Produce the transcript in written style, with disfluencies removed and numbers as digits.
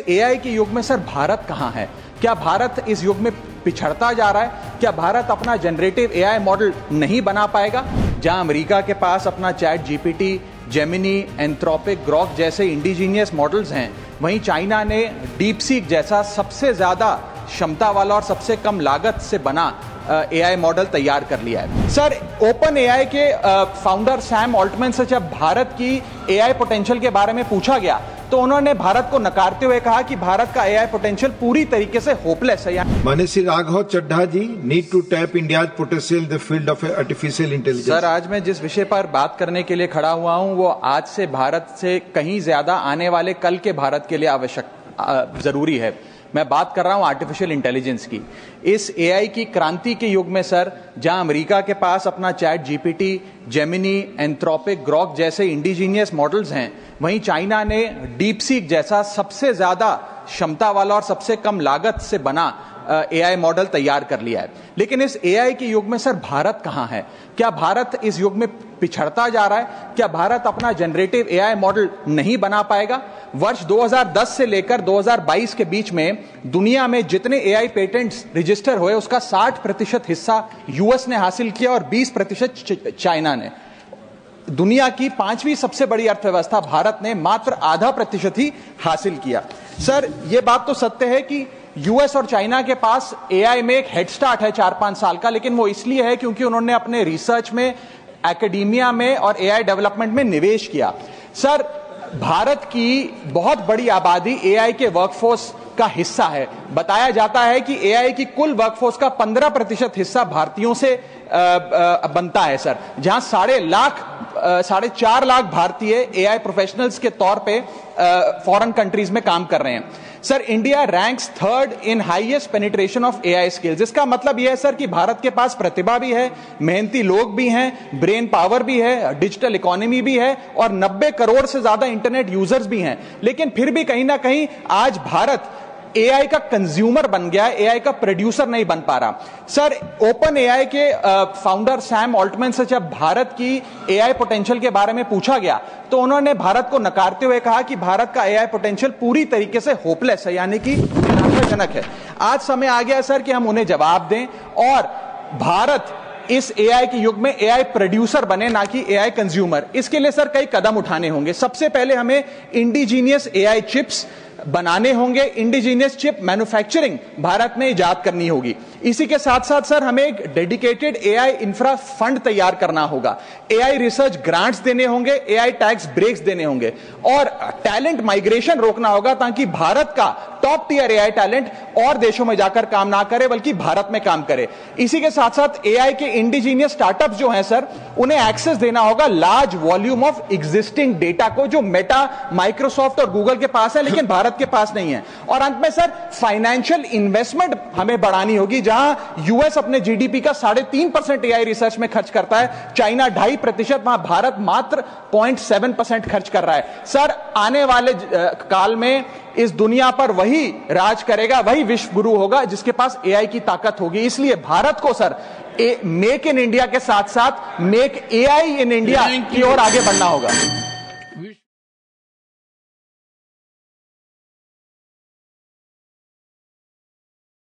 AI के युग में सर भारत कहां है? क्या भारत इस युग में पिछड़ता जा रहा है? क्या भारत अपना जनरेटिव एआई मॉडल नहीं बना पाएगा? जहां अमेरिका के पास अपना chat GPT, Gemini, Anthropic, Grok जैसे इंडिजीनियस मॉडल्स हैं, वहीं चाइना ने डीपसीक जैसा सबसे ज्यादा क्षमता वाला और सबसे कम लागत से बना एआई मॉडल तैयार कर लिया है। सर, ओपन एआई के फाउंडर सैम ऑल्टमैन से जब भारत की एआई पोटेंशियल के बारे में पूछा गया तो उन्होंने भारत को नकारते हुए कहा कि भारत का एआई पोटेंशियल पूरी तरीके से होपलेस है। माननीय Shri Raghav Chadha ji, need to tap India potential in the field of artificial intelligence. Sir, आज मैं जिस विषय पर बात करने के लिए खड़ा हुआ हूं वो आज से भारत से कहीं ज्यादा आने वाले कल के भारत के लिए आवश्यक जरूरी है। मैं बात कर रहा हूं आर्टिफिशियल इंटेलिजेंस की। इस एआई की क्रांति के युग में सर, जहां अमेरिका के पास अपना chat GPT, Gemini, Anthropic, Grok जैसे इंडिजीनियस मॉडल्स हैं, वहीं चाइना ने डीपसीक जैसा सबसे ज्यादा क्षमता वाला और सबसे कम लागत से बना एआई मॉडल तैयार कर लिया है। लेकिन इस एआई के युग में सर भारत कहां है? क्या भारत इस युग में पिछड़ता जा रहा है? क्या भारत अपना जनरेटिव एआई मॉडल नहीं बना पाएगा? वर्ष 2010 से लेकर 2022 के बीच में दुनिया में जितने एआई पेटेंट्स रजिस्टर हुए उसका 60% हिस्सा यूएस ने हासिल किया और 20% चाइना ने। दुनिया की 5वीं सबसे बड़ी अर्थव्यवस्था भारत ने मात्र 0.5% ही हासिल किया। सर, यह बात तो सत्य है कि यूएस और चाइना के पास एआई में एक हेड स्टार्ट है 4-5 साल का, लेकिन वो इसलिए है क्योंकि उन्होंने अपने रिसर्च में, एकेडमिया में और एआई डेवलपमेंट में निवेश किया। सर, भारत की बहुत बड़ी आबादी एआई के वर्कफोर्स का हिस्सा है। बताया जाता है कि एआई की कुल वर्कफोर्स का 15% हिस्सा भारतीयों से बनता है सर, जहां 4.5 लाख भारतीय एआई प्रोफेशनल्स के तौर पे फॉरेन कंट्रीज में काम कर रहे हैं। Sir, India ranks 3rd in highest penetration of AI skills. इसका मतलब यह है सर कि भारत के पास प्रतिभा भी है, मेहनती लोग भी हैं, ब्रेन पावर भी है, डिजिटल इकोनॉमी भी है और 90 करोड़ से ज्यादा इंटरनेट यूजर्स भी हैं। लेकिन फिर भी कहीं ना कहीं आज भारत एआई का कंज्यूमर बन गया है, एआई का प्रोड्यूसर नहीं बन पा रहा। सर, ओपन एआई के फाउंडर सैम ऑल्टमैन से जब भारत की एआई पोटेंशियल के बारे में पूछा गया तो उन्होंने भारत को नकारते हुए कहा कि भारत का एआई पोटेंशियल पूरी तरीके से होपलेस है, यानी कि निराशाजनक है। आज समय आ गया सर कि हम उन्हें जवाब दें और भारत इस एआई के युग में एआई प्रोड्यूसर बने, ना कि एआई कंज्यूमर। इसके लिए सर कई कदम उठाने होंगे। सबसे पहले हमें इंडिजीनियस एआई चिप्स बनाने होंगे, इंडिजीनियस चिप मैन्युफैक्चरिंग भारत में इजाद करनी होगी। इसी के साथ साथ सर हमें एक डेडिकेटेड एआई इंफ्रा फंड तैयार करना होगा, एआई रिसर्च ग्रांट्स देने होंगे, एआई टैक्स ब्रेक्स देने होंगे और टैलेंट माइग्रेशन रोकना होगा ताकि भारत का टॉप टियर एआई टैलेंट और देशों में जाकर काम ना करे बल्कि भारत में काम करे। इसी के साथ साथ एआई के इंडिजीनियस स्टार्टअप्स जो हैं सर, उन्हें एक्सेस देना होगा large volume of existing data को, जो मेटा, माइक्रोसॉफ्ट और गूगल के पास है लेकिन भारत के पास नहीं है। और अंत में सर फाइनेंशियल इन्वेस्टमेंट हमें बढ़ानी होगी, जहां यूएस अपने जीडीपी का 3.5% एआई रिसर्च में खर्च करता है, चाइना 2.5%, वहां भारत मात्र 0.7% खर्च कर रहा है। सर, आने वाले काल में इस दुनिया पर वही राज करेगा, वही विश्व गुरु होगा जिसके पास एआई की ताकत होगी। इसलिए भारत को सर मेक इन इंडिया के साथ साथ मेक एआई इन इंडिया की ओर आगे बढ़ना होगा।